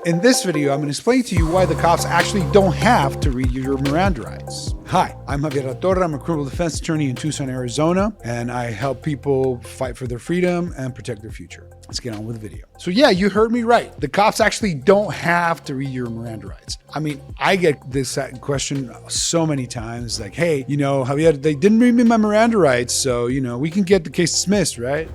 In this video, I'm going to explain to you why the cops actually don't have to read you your Miranda rights. Hi, I'm Javier Alatorre. I'm a criminal defense attorney in Tucson, Arizona, and I help people fight for their freedom and protect their future. Let's get on with the video. So yeah, you heard me right. The cops actually don't have to read your Miranda rights. I mean, I get this question so many times, like, hey, Javier, they didn't read me my Miranda rights, so, we can get the case dismissed, right?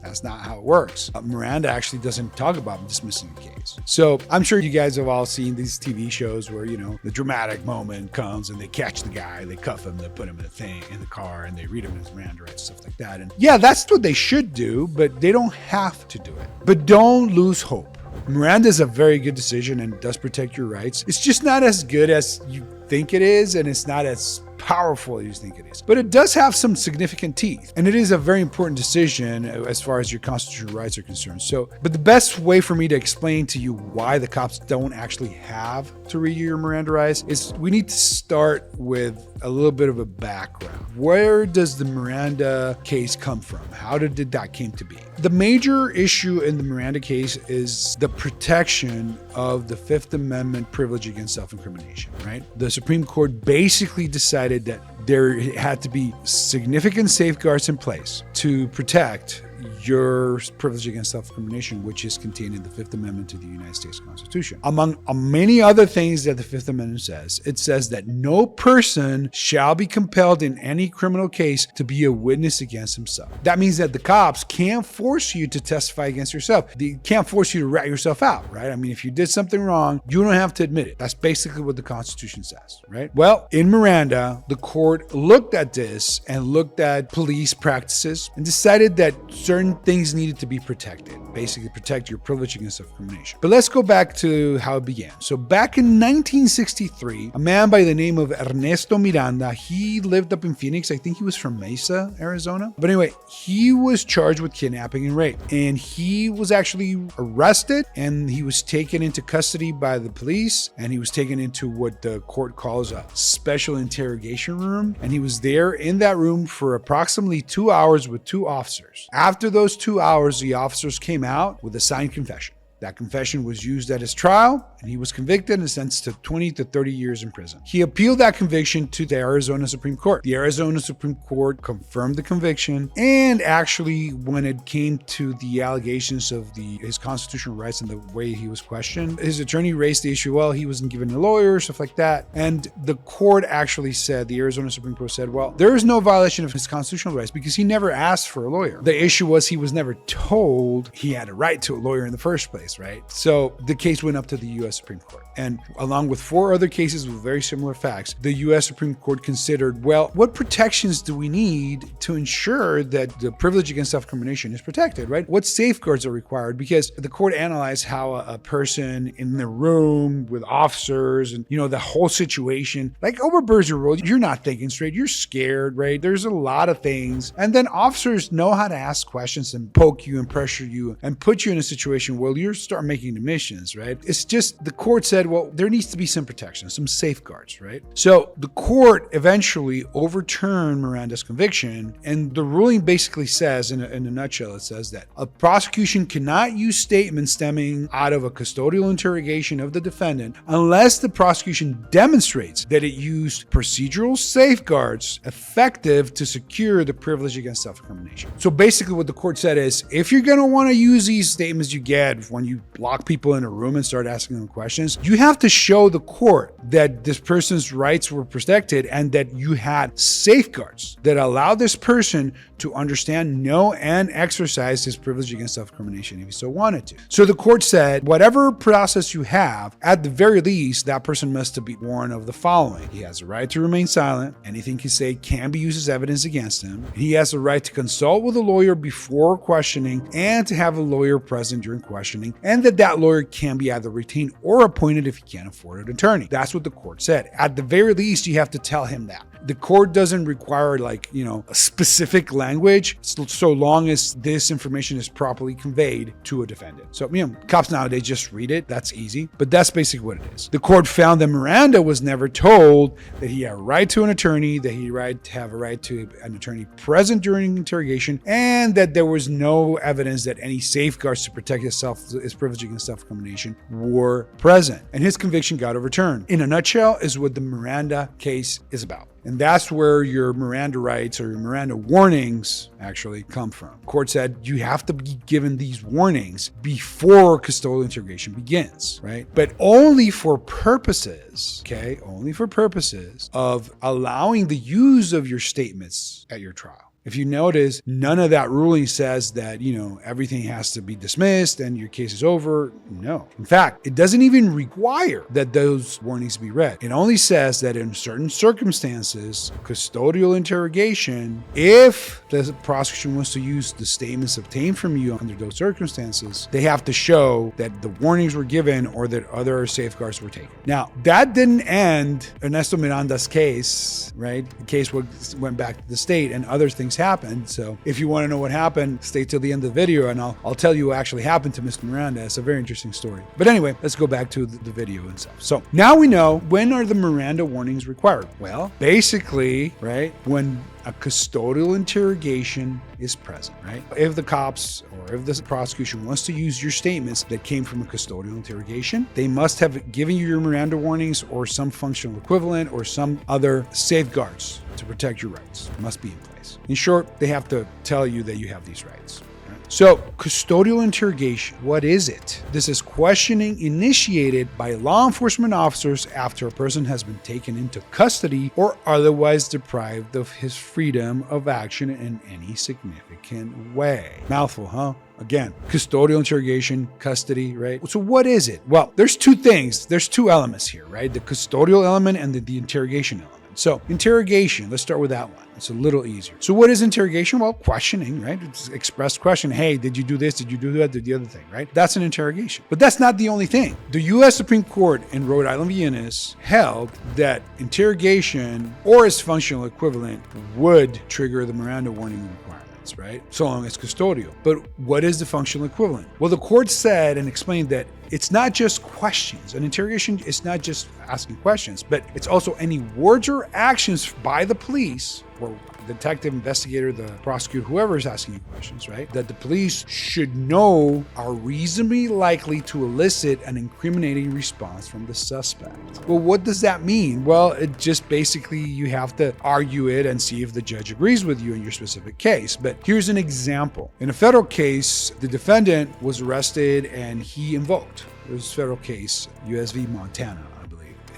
That's not how it works. Miranda actually doesn't talk about dismissing the case. So I'm sure you guys have all seen these TV shows where, the dramatic moment comes and they catch the guy, they cuff him, they put him in the car, and they read him his Miranda rights, stuff like that. And yeah, that's what they should do, but they don't have to do it. But don't lose hope. Miranda is a very good decision and does protect your rights. It's just not as good as you think it is, and it's not as powerful as you think it is. But it does have some significant teeth, and it is a very important decision as far as your constitutional rights are concerned. But the best way for me to explain to you why the cops don't actually have to read your Miranda rights is we need to start with a little bit of a background. Where does the Miranda case come from? How did that came to be? The major issue in the Miranda case is the protection of the Fifth Amendment privilege against self-incrimination, right? The Supreme Court basically decided that there had to be significant safeguards in place to protect your privilege against self-incrimination, which is contained in the Fifth Amendment to the United States Constitution. Among many other things that the Fifth Amendment says, it says that no person shall be compelled in any criminal case to be a witness against himself. That means that the cops can't force you to testify against yourself. They can't force you to rat yourself out, right? I mean, if you did something wrong, you don't have to admit it. That's basically what the Constitution says, right? Well, in Miranda, the court looked at this and looked at police practices and decided that certain things needed to be protected, basically protect your privilege against self-incrimination. But let's go back to how it began. So back in 1963, a man by the name of Ernesto Miranda, he lived up in Phoenix. I think he was from Mesa, Arizona. But anyway, he was charged with kidnapping and rape, and he was actually arrested and he was taken into custody by the police, and he was taken into what the court calls a special interrogation room. And he was there in that room for approximately 2 hours with two officers. After those 2 hours, the officers came out with a signed confession. That confession was used at his trial, and he was convicted and sentenced to 20 to 30 years in prison. He appealed that conviction to the Arizona Supreme Court. The Arizona Supreme Court confirmed the conviction, and actually, when it came to the allegations of his constitutional rights and the way he was questioned, his attorney raised the issue, well, he wasn't given a lawyer, stuff like that. And the court actually said, the Arizona Supreme Court said, well, there is no violation of his constitutional rights because he never asked for a lawyer. The issue was he was never told he had a right to a lawyer in the first place, right? So the case went up to the U.S. Supreme Court. And along with 4 other cases with very similar facts, the U.S. Supreme Court considered, well, what protections do we need to ensure that the privilege against self-incrimination is protected, right? What safeguards are required? Because the court analyzed how a person in the room with officers and, the whole situation, like over Berger Road, you're not thinking straight, you're scared, right? There's a lot of things. And then officers know how to ask questions and poke you and pressure you and put you in a situation where you start making admissions, right? It's just the court said, well, there needs to be some protection, some safeguards, right? So the court eventually overturned Miranda's conviction, and the ruling basically says, in a nutshell, it says that a prosecution cannot use statements stemming out of a custodial interrogation of the defendant unless the prosecution demonstrates that it used procedural safeguards effective to secure the privilege against self-incrimination. So basically what the court said is, if you're going to want to use these statements you get when you lock people in a room and start asking them questions, you have to show the court that this person's rights were protected and that you had safeguards that allow this person to understand, know, and exercise his privilege against self-incrimination if he so wanted to. So the court said, whatever process you have, at the very least, that person must be warned of the following. He has a right to remain silent. Anything he say can be used as evidence against him. He has the right to consult with a lawyer before questioning and to have a lawyer present during questioning, and that lawyer can be either retained or appointed if he can't afford an attorney. That's what the court said. At the very least, you have to tell him that. The court doesn't require a specific language so long as this information is properly conveyed to a defendant. So, cops nowadays just read it. That's easy, but that's basically what it is. The court found that Miranda was never told that he had a right to an attorney, that he have a right to an attorney present during interrogation, and that there was no evidence that any safeguards to protect his privilege against self-incrimination were present. And his conviction got overturned. In a nutshell, is what the Miranda case is about. And that's where your Miranda rights or your Miranda warnings actually come from. Court said you have to be given these warnings before custodial interrogation begins, right? But only for purposes, only for purposes of allowing the use of your statements at your trial. If you notice, none of that ruling says that, everything has to be dismissed and your case is over. No. In fact, it doesn't even require that those warnings be read. It only says that in certain circumstances, custodial interrogation, if the prosecution wants to use the statements obtained from you under those circumstances, they have to show that the warnings were given or that other safeguards were taken. Now, that didn't end Ernesto Miranda's case, right? The case went back to the state and other things happened. So if you want to know what happened, stay till the end of the video and I'll tell you what actually happened to Mr. Miranda. It's a very interesting story. But anyway, let's go back to the video and stuff. So now we know, when are the Miranda warnings required? Well, basically, right, when a custodial interrogation is present, right? If the cops or if the prosecution wants to use your statements that came from a custodial interrogation, they must have given you your Miranda warnings or some functional equivalent or some other safeguards to protect your rights. It must be in place. In short, they have to tell you that you have these rights. So, custodial interrogation, what is it? This is questioning initiated by law enforcement officers after a person has been taken into custody or otherwise deprived of his freedom of action in any significant way. Mouthful, huh? Again, custodial interrogation, custody, right? So what is it? Well, there's two things. There's two elements here, right? The custodial element and the interrogation element. So interrogation, let's start with that one. It's a little easier. So what is interrogation? Well, questioning, right? It's expressed question. Hey, did you do this? Did you do that? Did the other thing, right? That's an interrogation. But that's not the only thing. The U.S. Supreme Court in Rhode Island v. Innis held that interrogation or its functional equivalent would trigger the Miranda warning requirements, right? So long as custodial. But what is the functional equivalent? Well, the court said and explained that it's not just questions. An interrogation is not just asking questions, but it's also any words or actions by the police or detective, investigator, the prosecutor, whoever is asking you questions, right? That the police should know are reasonably likely to elicit an incriminating response from the suspect. Well, what does that mean? Well, it just basically you have to argue it and see if the judge agrees with you in your specific case. But here's an example. In a federal case, the defendant was arrested and he invoked. It was a federal case, US v. Montana.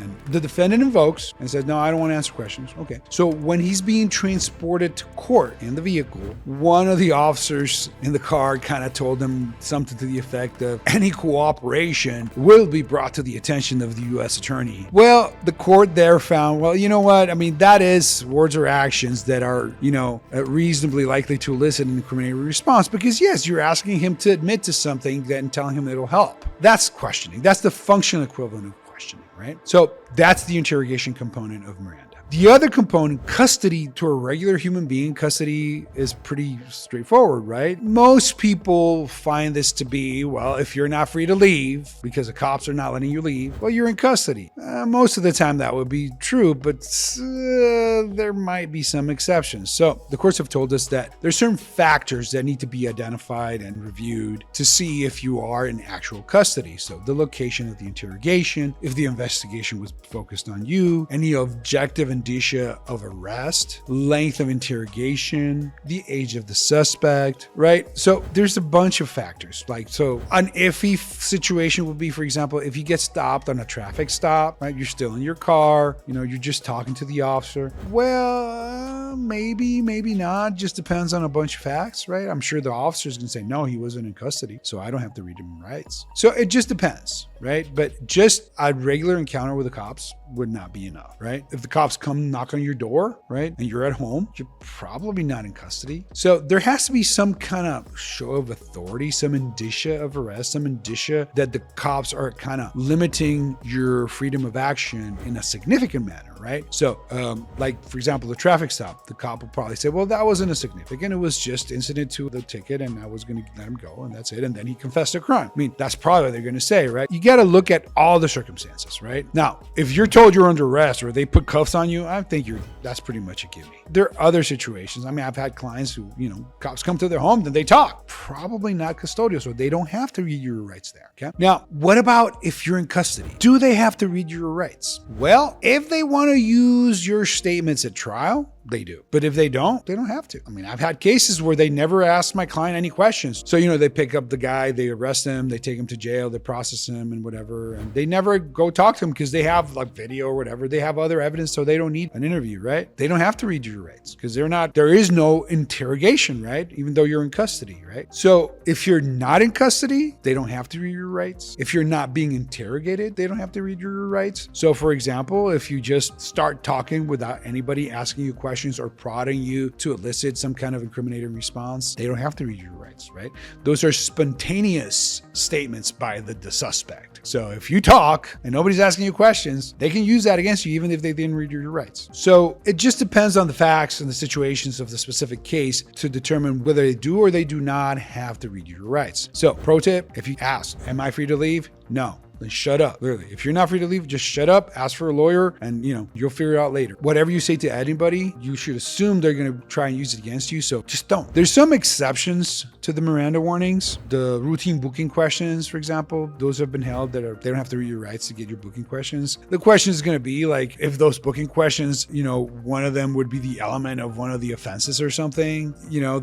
And the defendant invokes and says, no, I don't want to answer questions. Okay. So when he's being transported to court in the vehicle, one of the officers in the car kind of told him something to the effect of, any cooperation will be brought to the attention of the U.S. attorney. Well, the court there found, well, you know what? I mean, that is words or actions that are, reasonably likely to elicit an incriminating response because, yes, you're asking him to admit to something and telling him it'll help. That's questioning. That's the functional equivalent of questioning, right? So that's the interrogation component of Miranda. The other component, custody to a regular human being, custody is pretty straightforward, right? Most people find this to be, well, if you're not free to leave because the cops are not letting you leave, well, you're in custody. Most of the time that would be true, but there might be some exceptions. So the courts have told us that there's certain factors that need to be identified and reviewed to see if you are in actual custody. So the location of the interrogation, if the investigation was focused on you, any objective indicia of arrest, length of interrogation, the age of the suspect, right? So there's a bunch of factors. So an iffy situation would be, for example, if you get stopped on a traffic stop, right? You're still in your car, you're just talking to the officer. Well, maybe not. Just depends on a bunch of facts, right? I'm sure the officer's gonna say, no, he wasn't in custody, so I don't have to read him rights. So it just depends, right? But just a regular encounter with the cops would not be enough, right? If the cops come knock on your door, right, and you're at home, you're probably not in custody. So there has to be some kind of show of authority, some indicia of arrest, some indicia that the cops are kind of limiting your freedom of action in a significant manner, right? So like, for example, the traffic stop, the cop will probably say, well, that wasn't a significant. It was just incident to the ticket and I was going to let him go and that's it. And then he confessed to crime. I mean, that's probably what they're going to say, right? You got to look at all the circumstances, right? Now, if you're told you're under arrest or they put cuffs on you, I think that's pretty much a gimme. There are other situations. I mean, I've had clients who, cops come to their home, then they talk. Probably not custodial, so they don't have to read your rights there, okay? Now, what about if you're in custody? Do they have to read your rights? Well, if they want to use your statements at trial, they do. But if they don't have to. I mean, I've had cases where they never asked my client any questions. So, they pick up the guy, they arrest him, they take him to jail, they process him and whatever. And they never go talk to him because they have like video or whatever. They have other evidence, so they don't need an interview, right? They don't have to read your rights because there is no interrogation, right? Even though you're in custody, right? So if you're not in custody, they don't have to read your rights. If you're not being interrogated, they don't have to read your rights. So for example, if you just start talking without anybody asking you questions or prodding you to elicit some kind of incriminating response, they don't have to read your rights, right? Those are spontaneous statements by the suspect. So if you talk and nobody's asking you questions, they can use that against you even if they didn't read your rights. So it just depends on the facts and the situations of the specific case to determine whether they do or they do not have to read your rights. So pro tip, if you ask, am I free to leave? No. Then shut up. Literally, if you're not free to leave, just shut up, ask for a lawyer, and you'll figure it out later. Whatever you say to anybody, you should assume they're going to try and use it against you. So just don't. There's some exceptions to the Miranda warnings. The routine booking questions, for example, those have been held they don't have to read your rights to get your booking questions. The question is going to be like, if those booking questions, one of them would be the element of one of the offenses or something,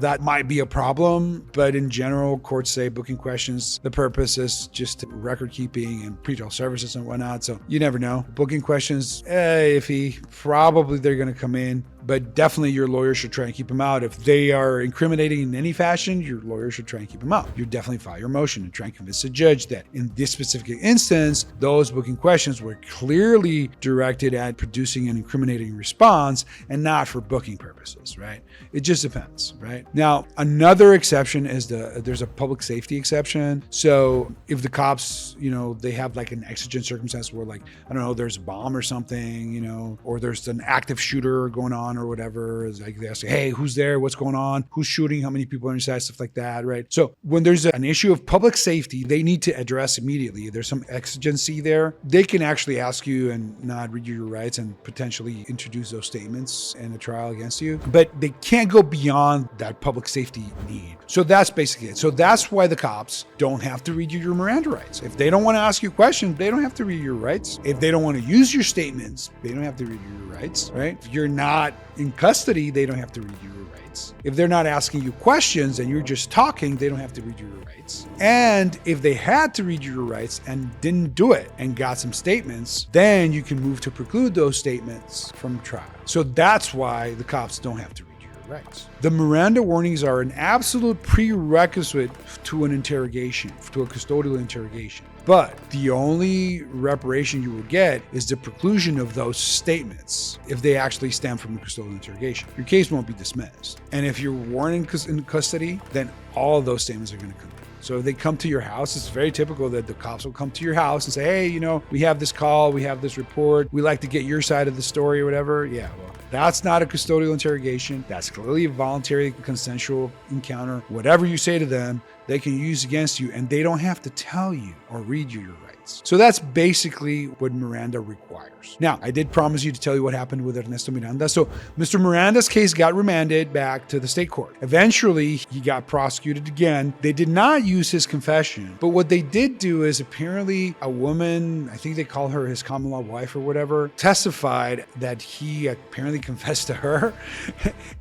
that might be a problem. But in general, courts say booking questions, the purpose is just record keeping and pretrial services and whatnot. So you never know. Booking questions, iffy. Probably they're going to come in, but definitely your lawyer should try and keep them out. If they are incriminating in any fashion, your lawyer should try and keep them out. You definitely file your motion and try and convince the judge that in this specific instance, those booking questions were clearly directed at producing an incriminating response and not for booking purposes, right? It just depends, right? Now, another exception is there's a public safety exception. So if the cops, they have like an exigent circumstance where like, I don't know, there's a bomb or something, or there's an active shooter going on or whatever. It's like they say, hey, who's there? What's going on? Who's shooting? How many people are inside? Stuff like that, right? So when there's an issue of public safety, they need to address immediately. If there's some exigency there, they can actually ask you and not read you your rights and potentially introduce those statements in a trial against you. But they can't go beyond that public safety need. So that's basically it. So that's why the cops don't have to read you your Miranda rights. If they don't want to ask you questions, they don't have to read your rights. If they don't want to use your statements, they don't have to read your rights, right? If you're not in custody, they don't have to read your rights. If they're not asking you questions and you're just talking, they don't have to read your rights. And if they had to read your rights and didn't do it and got some statements, then you can move to preclude those statements from trial. So that's why the cops don't have to read your rights. The Miranda warnings are an absolute prerequisite to an interrogation, to a custodial interrogation. But the only reparation you will get is the preclusion of those statements if they actually stem from a custodial interrogation. Your case won't be dismissed. And if you're warned in custody, then all of those statements are going to come in. So if they come to your house, it's very typical that the cops will come to your house and say, hey, we have this call, we have this report, we like to get your side of the story or whatever. Yeah, well, that's not a custodial interrogation. That's clearly a voluntary, consensual encounter. Whatever you say to them, they can use against you, and they don't have to tell you or read you your rights. So that's basically what Miranda requires. Now, I did promise you to tell you what happened with Ernesto Miranda. So Mr. Miranda's case got remanded back to the state court. Eventually, he got prosecuted again. They did not use his confession, but what they did do is apparently a woman, I think they call her his common law wife or whatever, testified that he apparently confessed to her,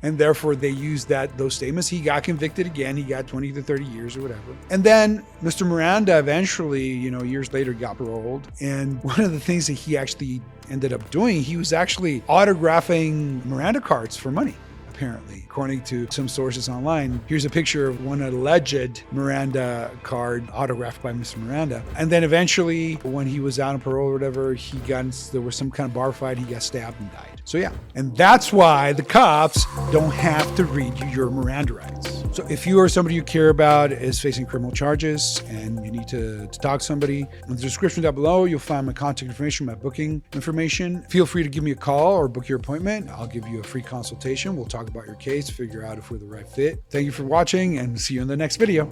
and therefore they used those statements. He got convicted again. He got 20 to 30 years or whatever. And then Mr. Miranda eventually, years later got paroled. And one of the things that he actually ended up doing, he was actually autographing Miranda cards for money, apparently, according to some sources online. Here's a picture of one alleged Miranda card autographed by Mr. Miranda. And then eventually, when he was out on parole or whatever, there was some kind of bar fight, he got stabbed and died. So yeah, and that's why the cops don't have to read you your Miranda rights. So if you or somebody you care about is facing criminal charges and you need to talk to somebody, in the description down below, you'll find my contact information, my booking information. Feel free to give me a call or book your appointment. I'll give you a free consultation. We'll talk about your case, figure out if we're the right fit. Thank you for watching, and see you in the next video.